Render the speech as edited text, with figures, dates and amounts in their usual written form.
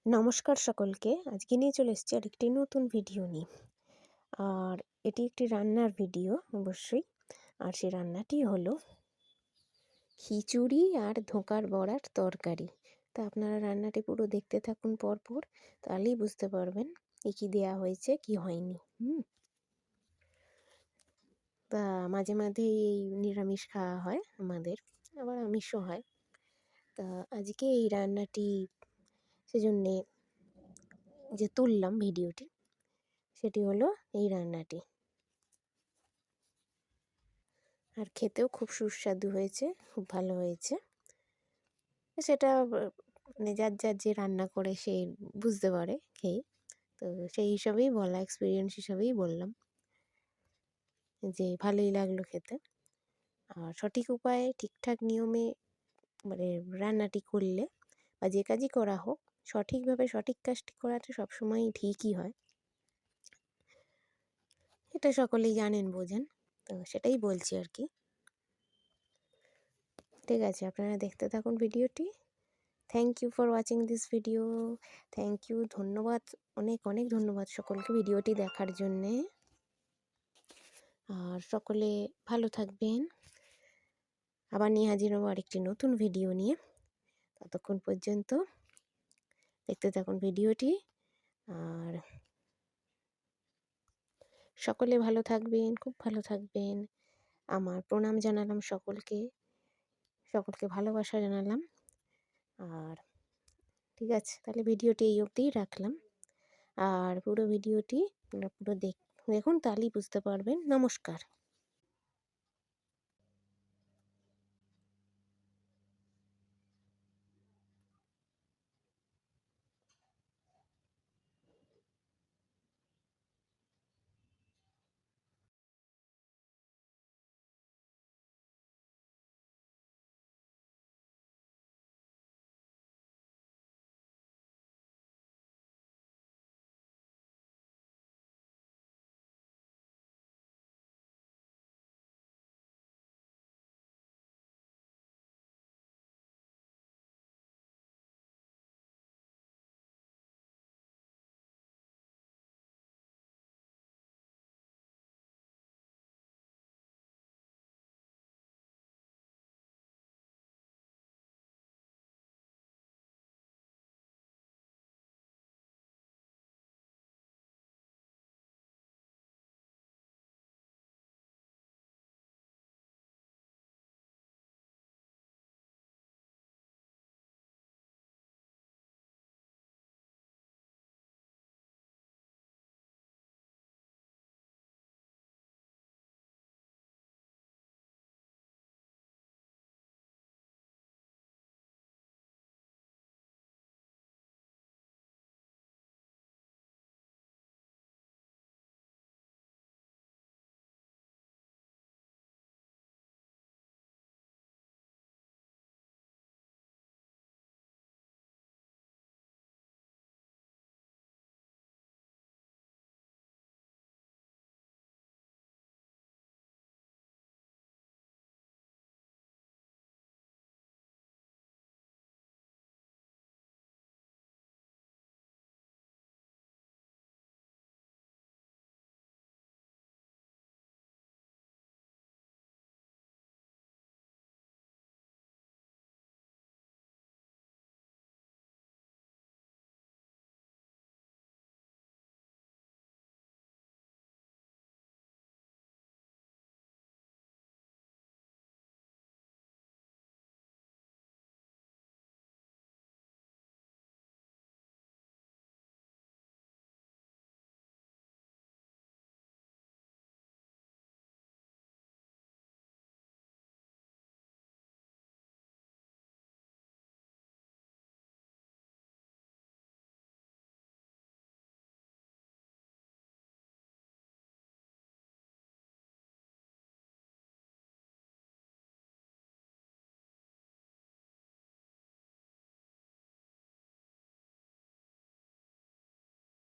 নমস্কার সকলকে। আজকে নিয়ে চলে এসেছি আরেকটি নতুন ভিডিও নিয়ে। আর এটি একটি রান্নার ভিডিও অবশ্যই। আর সেই রান্নাটি হলো খিচুড়ি আর ধোঁকার বড়ার তরকারি। তা আপনারা রান্নাটি পুরো দেখতে থাকুন পরপর, তাহলেই বুঝতে পারবেন কী দেয়া হয়েছে কি হয়নি। তা মাঝে মাঝেই এই নিরামিষ খাওয়া হয় আমাদের, আবার আমিষও হয়। তা আজকে এই রান্নাটি সেজন্যে যে তুললাম ভিডিওটি, সেটি হলো এই রান্নাটি। আর খেতেও খুব সুস্বাদু হয়েছে, খুব ভালো হয়েছে। সেটা মানে যার যার যে রান্না করে সে বুঝতে পারে খেয়ে। তো সেই হিসাবেই বলা, এক্সপিরিয়েন্স হিসাবেই বললাম যে ভালোই লাগলো খেতে। আর সঠিক উপায়ে ঠিকঠাক নিয়মে মানে রান্নাটি করলে বা যে কাজই করা হোক, সঠিকভাবে সঠিক কাজটি করাটা সবসময়ই ঠিকই হয়। এটা সকলেই জানেন, বোঝেন। তো সেটাই বলছি আর কি। ঠিক আছে, আপনারা দেখতে থাকুন ভিডিওটি। Thank you for watching this video. Thank you, ধন্যবাদ, অনেক অনেক ধন্যবাদ সকলকে ভিডিওটি দেখার জন্যে। আর সকলে ভালো থাকবেন। আবার নিয়ে হাজির হবো আরেকটি নতুন ভিডিও নিয়ে। ততক্ষণ পর্যন্ত দেখতে থাকুন ভিডিওটি। আর সকলে ভালো থাকবেন, খুব ভালো থাকবেন। আমার প্রণাম জানালাম সকলকে, সকলকে ভালোবাসা জানালাম। আর ঠিক আছে, তাহলে ভিডিওটি এই অবধিই রাখলাম। আর পুরো ভিডিওটি আপনারা পুরো দেখুন, তাহলেই বুঝতে পারবেন। নমস্কার।